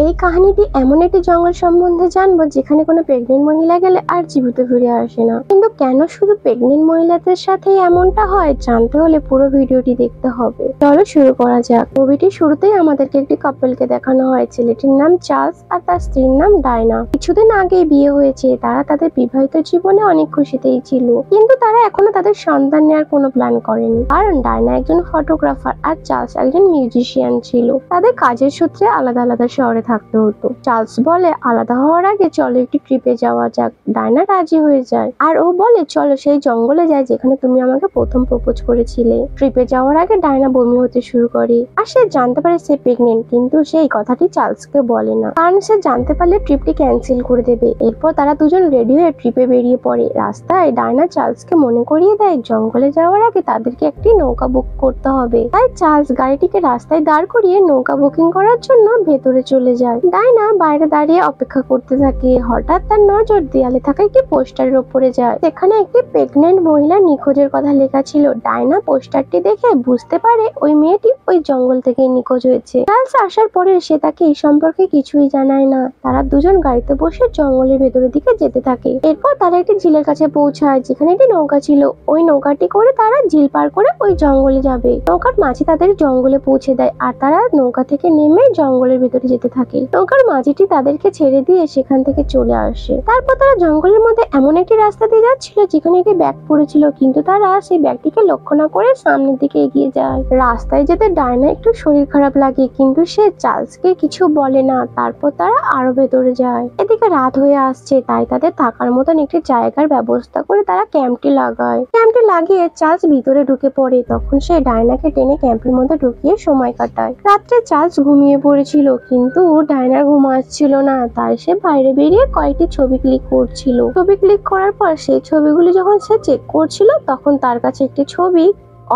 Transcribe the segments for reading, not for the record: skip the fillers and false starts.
এই কাহিনীটি এমন একটি জঙ্গল সম্বন্ধে জানবো যেখানে কোনো প্রেগনেন্ট মহিলা গেলে আর জীবিত ফিরে আসে না। কিন্তু কেন শুধু প্রেগনেন্ট মহিলাদের সাথে এমনটা হয় জানতে হলে পুরো ভিডিওটি দেখতে হবে। চলো শুরু করা যাক। মুভিটির শুরুতেই আমাদেরকে একটি কাপলকে দেখানো হয়। ছেলেটির নাম চার্লস আর তার স্ত্রীর নাম ডায়না। কিছুদিন আগেই বিয়ে হয়েছে। তারা তাদের বিবাহিত জীবনে অনেক খুশিতেই ছিল, কিন্তু তারা এখনো তাদের সন্তান নেওয়ার কোনো প্ল্যান করেনি, কারণ ডায়না একজন ফটোগ্রাফার আর চার্লস একজন মিউজিশিয়ান ছিল। তাদের কাজের সূত্রে আলাদা আলাদা শহরে থাকতে হতো। চার্লস বলে আলাদা হওয়ার আগে চলো একটি ট্রিপে যাওয়া যাক। ডায়না রাজি হয়ে যায় আর ও বলে চলো সেই জঙ্গলে যাই যেখানে তুমি আমাকে প্রথম প্রপোজ করেছিলে। ট্রিপে যাওয়ার আগে ডায়না বমি হতে শুরু করে আর সে জানতে পারে সে প্রেগনেন্ট, কিন্তু সেই কথাটি চার্লসকে বলে না, কারণ সে জানতে পারলে ট্রিপটি ক্যান্সেল করে দেবে। এরপর তারা দুজন রেডি হয়ে ট্রিপে বেরিয়ে পড়ে। রাস্তায় ডায়না চার্লসকে মনে করিয়ে দেয় জঙ্গলে যাওয়ার আগে তাদেরকে একটি নৌকা বুক করতে হবে। তাই চার্লস গাড়িটিকে রাস্তায় দাঁড় করিয়ে নৌকা বুকিং করার জন্য ভেতরে চলে যায়। ডায়না বাইরে দাঁড়িয়ে অপেক্ষা করতে থাকে। হঠাৎ তার নজর দেয়ালে থাকা একটি পোস্টারের উপরে যায়। সেখানে একটি প্রেগনেন্ট মহিলা নিখোঁজের কথা লেখা ছিল। ডায়না পোস্টারটি দেখে বুঝতে পারে ওই মেয়েটি ওই জঙ্গল থেকে নিখোঁজ হয়েছে। চার্লস আসার পরে সে তাকে এই সম্পর্কে কিছুই জানায় না। তারা দুজন গাড়িতে বসে জঙ্গলের ভেতরের দিকে যেতে থাকে। এরপর তারা একটি ঝিলের কাছে পৌঁছায় যেখানে একটি নৌকা ছিল। ওই নৌকাটি করে তারা ঝিল পার করে ওই জঙ্গলে যাবে। নৌকার মাঝি তাদের জঙ্গলে পৌঁছে দেয় আর তারা নৌকা থেকে নেমে জঙ্গলের ভেতরে যেতে থাকে। নৌকার মাঝিটি তাদেরকে ছেড়ে দিয়ে সেখান থেকে চলে আসে। তারপর তারা জঙ্গলের মধ্যে এমন একটি রাস্তা দিয়ে যাচ্ছিল যেখানে একটি ব্যাগ পড়েছিল, কিন্তু তারা সেই ব্যাগটিকে লক্ষ্য না করে সামনের দিকে এগিয়ে যায়। রাস্তায় যেতে ডায়না একটু শরীর খারাপ লাগে, কিন্তু সে চার্লসকে কিছু বলে না। তারপর তারা আরো ভেতরে যায়। এদিকে রাত হয়ে আসছে, তাই তাদের থাকার মতন একটি জায়গার ব্যবস্থা করে তারা ক্যাম্পটি লাগায়। ক্যাম্পটি লাগিয়ে চার্লস ভিতরে ঢুকে পড়ে। তখন সে ডায়নাকে টেনে ক্যাম্পের মধ্যে ঢুকিয়ে সময় কাটায়। রাত্রে চার্লস ঘুমিয়ে পড়েছিল, কিন্তু ডায়নার ঘুম আসছিল না। তাই সে বাইরে বেরিয়ে কয়েকটি ছবি ক্লিক করছিল। ছবি ক্লিক করার পর সেই ছবিগুলি যখন সে চেক করছিল তখন তার কাছে একটি ছবি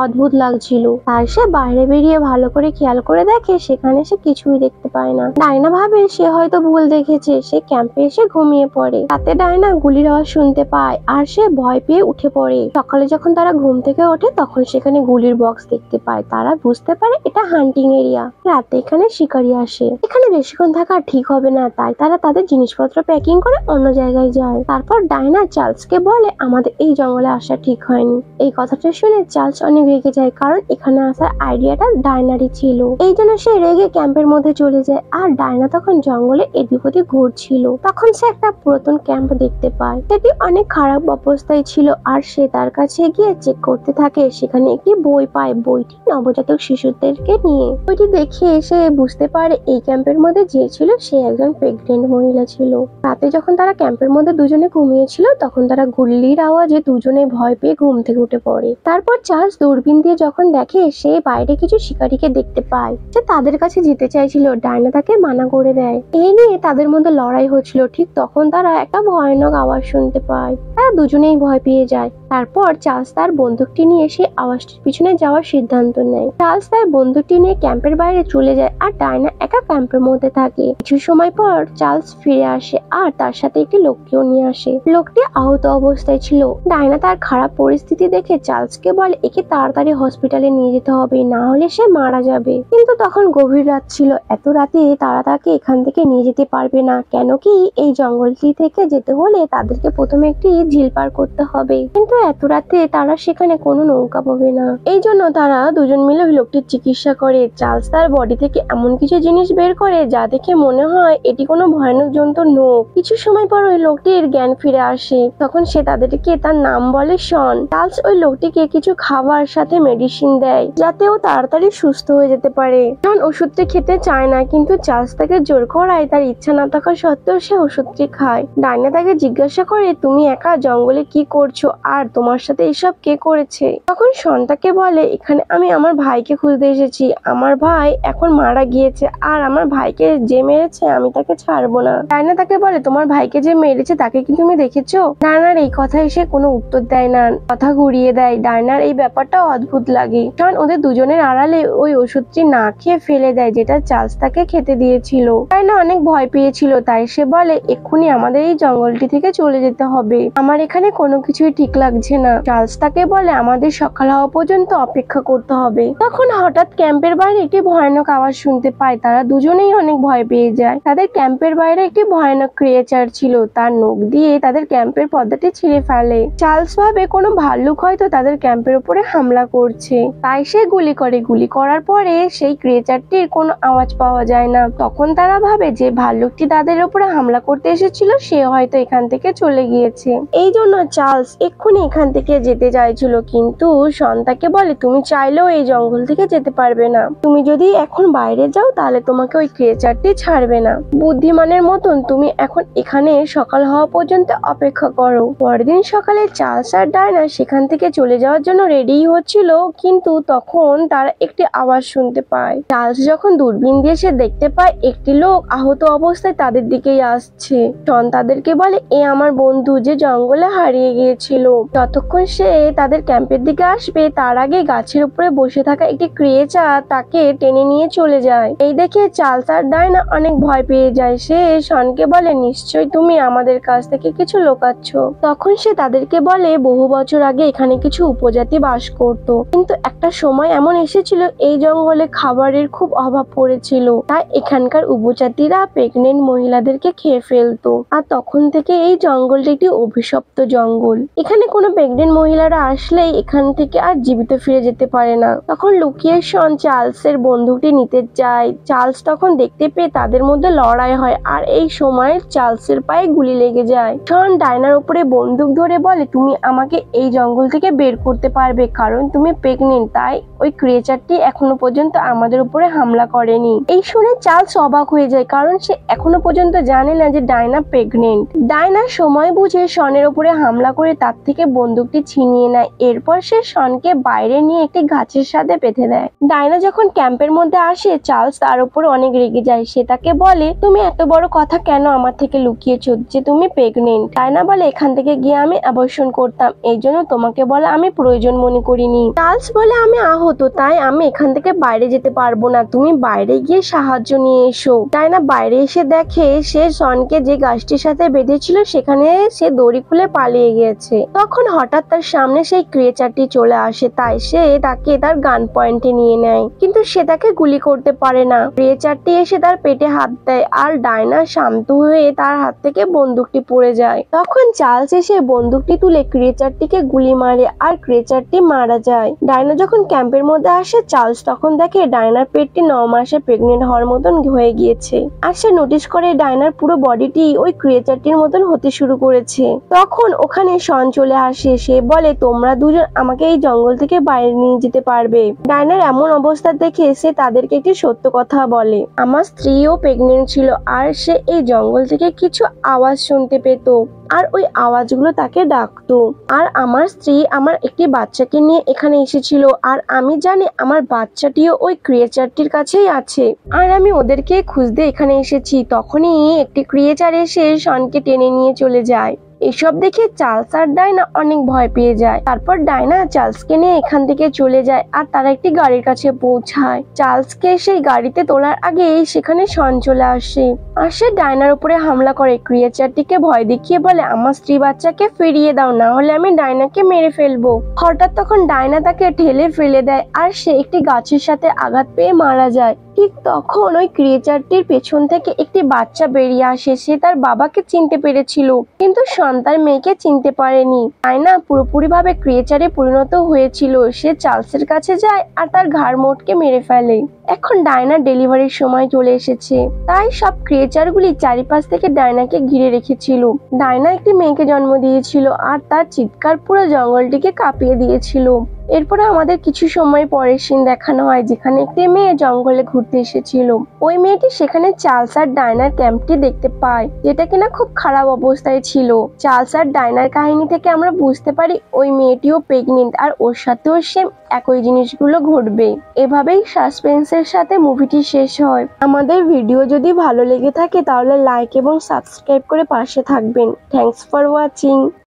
অদ্ভুত লাগছিল। তার সে বাইরে বেরিয়ে ভালো করে খেয়াল করে দেখে সেখানে সে কিছুই দেখতে পায় না। ডায়না ভাবে সে হয়তো ভুল দেখেছে। সে ক্যাম্পে এসে ঘুমিয়ে পড়ে। রাতে ডায়না গুলির আওয়াজ শুনতে পায় আর সে ভয় পেয়ে উঠে পড়ে। সকালে যখন তারা ঘুম থেকে ওঠে তখন সেখানে গুলির বক্স দেখতে পায়। তারা বুঝতে পারে এটা হান্টিং এরিয়া। রাতে এখানে শিকারি আসে। এখানে বেশিক্ষণ থাকা ঠিক হবে না, তাই তারা তাদের জিনিসপত্র প্যাকিং করে অন্য জায়গায় যায়। তারপর ডায়না চার্লসকে বলে আমাদের এই জঙ্গলে আসা ঠিক হয়নি। এই কথাটা শুনে চার্লস অনেক রেগে যায়, কারণ এখানে আসার আইডিয়াটা ডায়নারই ছিল। এই জন্য সে রেগে ক্যাম্পের মধ্যে চলে যায়। আর ডায়না তখন জঙ্গলে এদিক ওদিক ঘুরছিল। তখন সে একটা পুরাতন ক্যাম্প দেখতে পায়। সেটি অনেক খারাপ অবস্থায় ছিল আর সে তার কাছে গিয়ে চেক করতে থাকে। সেখানে একটি বই পায়। বইটি নবজাতক শিশুদেরকে নিয়ে। বইটি দেখে সে বুঝতে পারে এই ক্যাম্পের মধ্যে যে ছিল সে একজন প্রেগনেন্ট মহিলা ছিল। রাতে যখন তারা ক্যাম্পের মধ্যে দুজনে ঘুমিয়েছিল তখন তারা গুলির আওয়াজে দুজনে ভয় পেয়ে ঘুম থেকে উঠে পড়ে। তারপর চার্লস দূরবীন দিয়ে যখন দেখে সে বাইরে কিছু শিকারীকে দেখতে পায়। সে তাদের কাছে যেতে চাইছিল, ডায়না তাকে মানা করে দেয়। এই নিয়ে তাদের মধ্যে লড়াই হচ্ছিল। ঠিক তখন তারা একটা ভয়ানক আওয়াজ শুনতে পায়। তারা দুজনেই ভয় পেয়ে যায়। তারপর চার্লস তার বন্দুকটি নিয়ে সেই আওয়াজটির পিছনে যাওয়ার সিদ্ধান্ত নেয়। চার্লস তার বন্দুকটি নিয়ে ক্যাম্পের বাইরে চলে যায় আর ডায়না একা ক্যাম্পের মধ্যে থাকে। কিছু সময় পর চার্লস ফিরে আসে আর তার সাথে একটি লোককেও নিয়ে আসে। লোকটি আহত অবস্থায় ছিল। ডায়না তার খারাপ পরিস্থিতি দেখে চার্লসকে বলে একে তাড়াতাড়ি হসপিটালে নিয়ে যেতে হবে, না হলে সে মারা যাবে। কিন্তু তখন গভীর রাত ছিল। এত রাতে তারা তাকে এখান থেকে নিয়ে যেতে পারবে না, কেন কি এই জঙ্গলটি থেকে যেতে হলে তাদেরকে প্রথমে একটি ঝিল পার করতে হবে। কিন্তু এত রাতে তারা সেখানে কোনো নৌকা পাবে না। এই জন্য তারা দুজন মিলে লোকটির চিকিৎসা করে। চার্লস তার বডি থেকে এমন কিছু জিনিস বের করে যা দেখে মনে হয় এটি কোনো ভয়ানক জন্তুর নখ। কিছু সময় পর ওই লোকটির জ্ঞান ফিরে আসে। তখন সে তাদেরকে তার নাম বলে শন। চার্লস ওই লোকটিকে কিছু খাবার সাথে মেডিসিন দেয় যাতে ও তাড়াতাড়ি সুস্থ হয়ে যেতে পারে। শন ওষুধটি খেতে চায় না, কিন্তু চার্লস তাকে জোর করায়। তার ইচ্ছা না থাকা সত্ত্বেও সে ওষুধটি খায়। ডায়না তাকে জিজ্ঞাসা করে তুমি একা জঙ্গলে কি করছো আর তোমার সাথে এসব কে করেছে? তখন শন তাকে বলে এখানে আমি আমার ভাইকে খুঁজতে এসেছি। আমার ভাই এখন মারা গিয়েছে আর আমার ভাইকে যে মেরেছে আমি তাকে ছাড়বো না। ডায়না তাকে বলে তোমার ভাইকে যে মেরেছে তাকে কি তুমি দেখেছো? ডায়নার এই কথায় সে কোনো উত্তর দেয় না, কথা ঘুরিয়ে দেয়। ডায়নার এই ব্যাপারটা অদ্ভুত লাগে। শন ওদের দুজনের আড়ালে ওই ওষুধটি না খেয়ে ফেলে দেয় যেটা চার্লস তাকে খেতে দিয়েছিল। ডায়না অনেক ভয় পেয়েছিল, তাই সে বলে এক্ষুনি আমাদের এই জঙ্গলটি থেকে চলে যেতে হবে। আমার এখানে কোনো কিছুই ঠিক লাগছে লাগছে না। চার্লস তাকে বলে আমাদের সকাল হওয়া পর্যন্ত অপেক্ষা করতে হবে। তখন হঠাৎ ক্যাম্পের বাইরে একটি ভয়ানক আওয়াজ শুনতে পায়। তারা দুজনেই অনেক ভয় পেয়ে যায়। তাদের ক্যাম্পের বাইরে একটি ভয়ানক ক্রিয়েচার ছিল, তার নখ দিয়ে তাদের ক্যাম্পের পর্দাটি ছিঁড়ে ফেলে। চার্লস ভাবে কোনো ভাল্লুক হয়তো তাদের ক্যাম্পের উপরে হামলা করছে, তাই সে গুলি করে। গুলি করার পরে সেই ক্রিয়েচারটির কোনো আওয়াজ পাওয়া যায় না। তখন তারা ভাবে যে ভাল্লুকটি তাদের উপরে হামলা করতে এসেছিল সে হয়তো এখান থেকে চলে গিয়েছে। এই জন্য চার্লস এক্ষুনি এখান থেকে যেতে চাইছিল, কিন্তু শন তাকে বলে তুমি চাইলেও এই জঙ্গল থেকে যেতে পারবে না। তুমি যদি এখন বাইরে যাও তাহলে তোমাকে ওই ক্রিয়েচারটি ছাড়বে না। বুদ্ধিমানের মতন তুমি এখন এখানে সকাল হওয়া পর্যন্ত অপেক্ষা করো। পরদিন সকালে চার্লস আর ডায়না সেখান থেকে চলে যাওয়ার জন্য রেডি হচ্ছিল, কিন্তু তখন তারা একটি আওয়াজ শুনতে পায়। চার্লস যখন দূরবীন দিয়ে সে দেখতে পায় একটি লোক আহত অবস্থায় তাদের দিকেই আসছে। শন তাদেরকে বলে এ আমার বন্ধু যে জঙ্গলে হারিয়ে গিয়েছিল। যতক্ষণ সে তাদের ক্যাম্পের দিকে আসবে তার আগে গাছের উপরে বসে থাকা একটি ক্রিয়েচার তাকে টেনে নিয়ে চলে যায়। এই দেখে চার্লস আর ডায়না অনেক ভয় পেয়ে যায়। সে শনকে বলে নিশ্চয়ই তুমি আমাদের কাছ থেকে কিছু লুকাচ্ছ। তখন সে তাদেরকে বলে বহু বছর আগে এখানে কিছু উপজাতি বাস করত, কিন্তু একটা সময় এমন এসেছিল এই জঙ্গলে খাবারের খুব অভাব পড়েছিল, তাই এখানকার উপজাতিরা প্রেগনেন্ট মহিলাদেরকে খেয়ে ফেলতো। আর তখন থেকে এই জঙ্গলটি একটি অভিশপ্ত জঙ্গল। এখানে কোনো প্রেগনেন্ট মহিলারা আসলেই এখান থেকে আর জীবিত ফিরে যেতে পারে না। তখন লুকিয়ে শন চার্লসের বন্দুকটি নিতে যায়। চার্লস তখন দেখতে পেয়ে তাদের মধ্যে লড়াই হয়, আর এই সময় চার্লসের পায়ে গুলি লেগে যায়। শন ডায়নার উপরে বন্দুক ধরে বলে তুমি আমাকে এই জঙ্গল থেকে বের করতে পারবে, কারণ তুমি প্রেগনেন্ট, তাই ওই ক্রিয়েচারটি এখনো পর্যন্ত আমাদের উপরে হামলা করেনি। এই শুনে চার্লস অবাক হয়ে যায়, কারণ সে এখনো পর্যন্ত জানে না যে ডায়না প্রেগনেন্ট। ডায়না সময় বুঝে শনের উপরে হামলা করে তার থেকে বন্দুকটি ছিনিয়ে নেয়। এরপর সে শনকে বাইরে নিয়ে একটি গাছের সাথে বেঁধে দেয়। ডায়না যখন ক্যাম্পের মধ্যে আসে চার্লস তার উপর অনেক রেগে যায়। সে তাকে বলে তুমি এত বড় কথা কেন আমার থেকে লুকিয়েছো যে তুমি প্রেগনেন্ট। ডায়না বলে এখান থেকে গিয়ে আমি অ্যাবর্শন করতাম, এই জন্য তোমাকে বলে আমি প্রয়োজন মনে করিনি। চার্লস বলে আমি আহত, তাই আমি এখান থেকে বাইরে যেতে পারবো না, তুমি বাইরে গিয়ে সাহায্য নিয়ে এসো। ডায়না বাইরে এসে দেখে সে শনকে যে গাছটির সাথে বেঁধেছিল সেখানে সে দড়ি খুলে পালিয়ে গেছে। তখন হঠাৎ তার সামনে সেই ক্রিয়েচারটি চলে আসে, তাই সে তাকে তার গান পয়েন্টে নিয়ে নেয়, কিন্তু সে তাকে গুলি করতে পারে না। ক্রিয়েচারটি এসে তার পেটে হাত দেয়, আর ডায়না শান্ত হয়ে তার হাত থেকে বন্দুকটি পড়ে যায়। তখন চার্লস এসে বন্দুকটি তুলে ক্রিয়েচারটিকে গুলি মারে, আর ক্রিয়েচারটি মারা যায়। ডায়না যখন ক্যাম্পের মধ্যে আসে চার্লস তখন দেখে ডায়নার পেটটি 9 মাসে প্রেগনেন্ট হওয়ার মতন হয়ে গিয়েছে, আর সে নোটিস করে ডায়নার পুরো বডিটি ওই ক্রিয়েচারটির মতন হতে শুরু করেছে। তখন ওখানে শন চলে আসে। সে বলে তোমরা দুজন আমাকে এই জঙ্গল থেকে বাইরে নিয়ে যেতে পারবে। ডায়নার এমন অবস্থা দেখে সে তাদেরকে একটি সত্য কথা বলে, আমার স্ত্রীও প্রেগনেন্ট ছিল, আর সে এই জঙ্গল থেকে কিছু আওয়াজ শুনতে পেত, আর ওই আওয়াজগুলো তাকে ডাকতো। আর আমার স্ত্রী আমার একটি বাচ্চাকে নিয়ে এখানে এসেছিল, আর আমি জানি আমার বাচ্চাটিও ওই ক্রিয়েচারটির কাছেই আছে, আর আমি ওদেরকে খুঁজতে এখানে এসেছি। তখনই একটি ক্রিয়েচার এসে শনকে টেনে নিয়ে চলে যায়। এসব দেখে চার্লস আর ডায়না অনেক ভয় পেয়ে যায়। তারপর ডায়না চার্লসকে নিয়ে এখান থেকে চলে যায়, আর তারা একটি গাড়ির কাছে পৌঁছায়। চার্লসকে সেই গাড়িতে তোলার আগে সেখানে শন চলে আসে, আর সে ডায়নার উপরে হামলা করে। ক্রিয়েচারটিকে ভয় দেখিয়ে বলে আমার স্ত্রী বাচ্চাকে ফিরিয়ে দাও, না হলে আমি ডায়নাকে মেরে ফেলবো। হঠাৎ তখন ডায়না তাকে ঠেলে ফেলে দেয়, আর সে একটি গাছের সাথে আঘাত পেয়ে মারা যায়। ঠিক তখন ওই ক্রিয়েচারটির পেছন থেকে একটি বাচ্চা বেরিয়ে আসে। সে তার বাবাকে চিনতে পেরেছিল, কিন্তু তার মেয়েকে চিনতে পারেনি। ডায়না পুরোপুরি ভাবে ক্রিয়েচারে পরিণত হয়েছিল। সে চার্লসের কাছে যায় আর তার ঘাড় মোটকে মেরে ফেলে। এখন ডায়নার ডেলিভারির সময় চলে এসেছে, তাই সব ক্রিয়েচারগুলি চারিপাশ থেকে ডায়নাকে ঘিরে রেখেছিল। ডায়না একটি মেয়েকে জন্ম দিয়েছিল, আর তার চিৎকার পুরো জঙ্গলটিকে কাঁপিয়ে দিয়েছিল। এরপরে আমাদের কিছু সময় পরের সিন দেখানো হয়, যেখানে একটি মেয়ে জঙ্গলে ঘুরতে এসেছিল। ওই মেয়েটি সেখানে চার্লস আর ডায়নার ক্যাম্পটি দেখতে পায়, যেটা কিনা খুব খারাপ অবস্থায় ছিল। চার্লস আর ডায়নার কাহিনী থেকে আমরা বুঝতে পারি ওই মেয়েটিও প্রেগনেন্ট, আর ওর সাথেও সেম একই জিনিসগুলো ঘটবে। এভাবেই সাসপেন্সের সাথে মুভিটি শেষ হয়। আমাদের ভিডিও যদি ভালো লেগে থাকে তাহলে লাইক এবং সাবস্ক্রাইব করে পাশে থাকবেন। Thanks for watching.